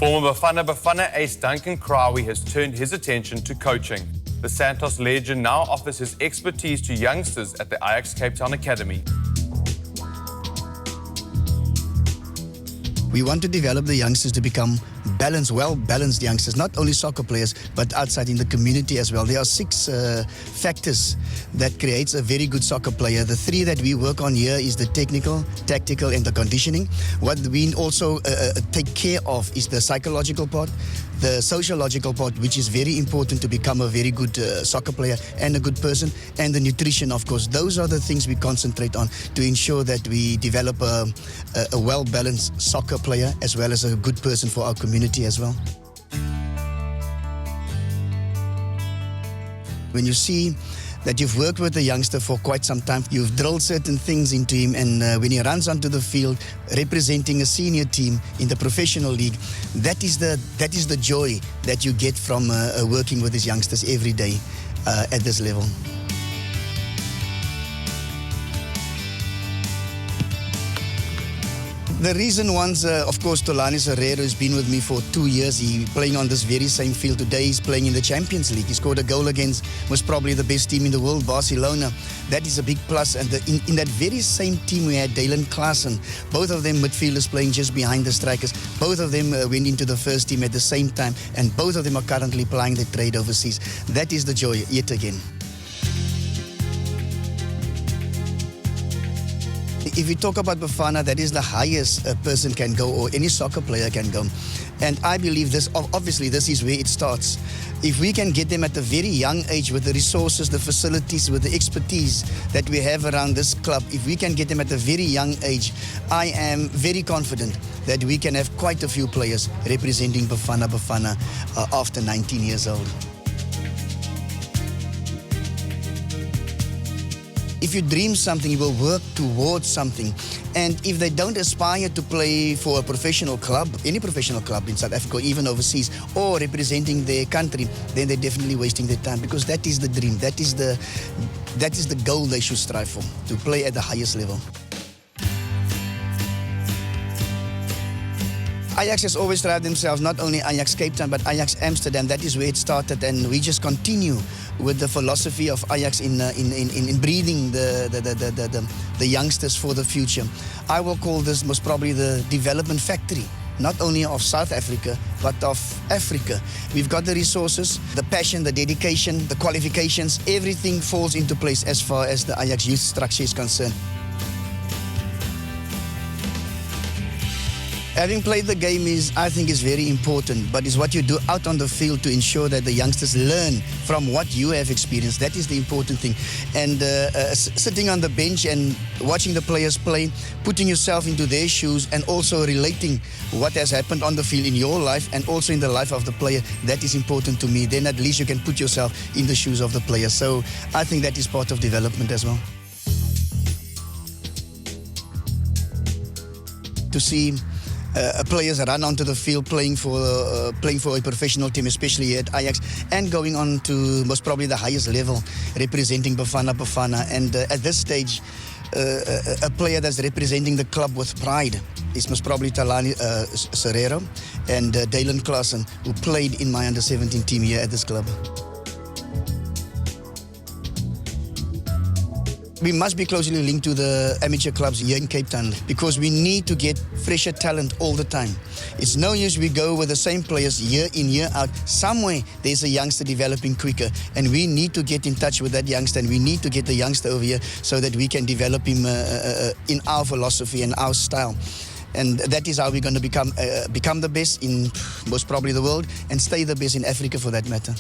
Former Bafana Bafana ace Duncan Crowie has turned his attention to coaching. The Santos legend now offers his expertise to youngsters at the Ajax Cape Town Academy. We want to develop the youngsters to become balanced, well-balanced youngsters, not only soccer players, but outside in the community as well. There are 6 factors that creates a very good soccer player. The 3 that we work on here is the technical, tactical, and the conditioning. What we also take care of is the psychological part, the sociological part, which is very important to become a very good soccer player and a good person, and the nutrition, of course. Those are the things we concentrate on to ensure that we develop a well-balanced soccer player as well as a good person for our community as well. When you see that you've worked with a youngster for quite some time, you've drilled certain things into him, and when he runs onto the field representing a senior team in the professional league, that is the joy that you get from working with these youngsters every day at this level. The reason was, of course, Tolani Serrero has been with me for 2 years. He's playing on this very same field. Today he's playing in the Champions League. He scored a goal against most probably the best team in the world, Barcelona. That is a big plus. And in that very same team we had Dylan Klaassen. Both of them midfielders playing just behind the strikers. Both of them went into the first team at the same time. And both of them are currently playing their trade overseas. That is the joy yet again. If we talk about Bafana, that is the highest a person can go, or any soccer player can go. And I believe this, obviously this is where it starts. If we can get them at a very young age with the resources, the facilities, with the expertise that we have around this club, if we can get them at a very young age, I am very confident that we can have quite a few players representing Bafana Bafana after 19 years old. If you dream something, you will work towards something. And if they don't aspire to play for a professional club, any professional club in South Africa, or even overseas, or representing their country, then they're definitely wasting their time, because that is the dream, that is the goal they should strive for, to play at the highest level. Ajax has always strived themselves, not only Ajax Cape Town, but Ajax Amsterdam. That is where it started, and we just continue with the philosophy of Ajax in breeding the youngsters for the future. I will call this most probably the development factory, not only of South Africa, but of Africa. We've got the resources, the passion, the dedication, the qualifications. Everything falls into place as far as the Ajax youth structure is concerned. Having played the game I think is very important, but it's what you do out on the field to ensure that the youngsters learn from what you have experienced. That is the important thing. And sitting on the bench and watching the players play, putting yourself into their shoes, and also relating what has happened on the field in your life and also in the life of the player, that is important to me. Then at least you can put yourself in the shoes of the player. So I think that is part of development as well. To see players run onto the field playing for a professional team, especially here at Ajax, and going on to most probably the highest level, representing Bafana Bafana. And at this stage, a player that's representing the club with pride is most probably Tolani Serrero and Dylan Klaassen, who played in my under-17 team here at this club. We must be closely linked to the amateur clubs here in Cape Town, because we need to get fresher talent all the time. It's no use we go with the same players year in, year out. Somewhere there's a youngster developing quicker, and we need to get in touch with that youngster, and we need to get the youngster over here so that we can develop him in our philosophy and our style. And that is how we're going to become the best in most probably the world, and stay the best in Africa for that matter.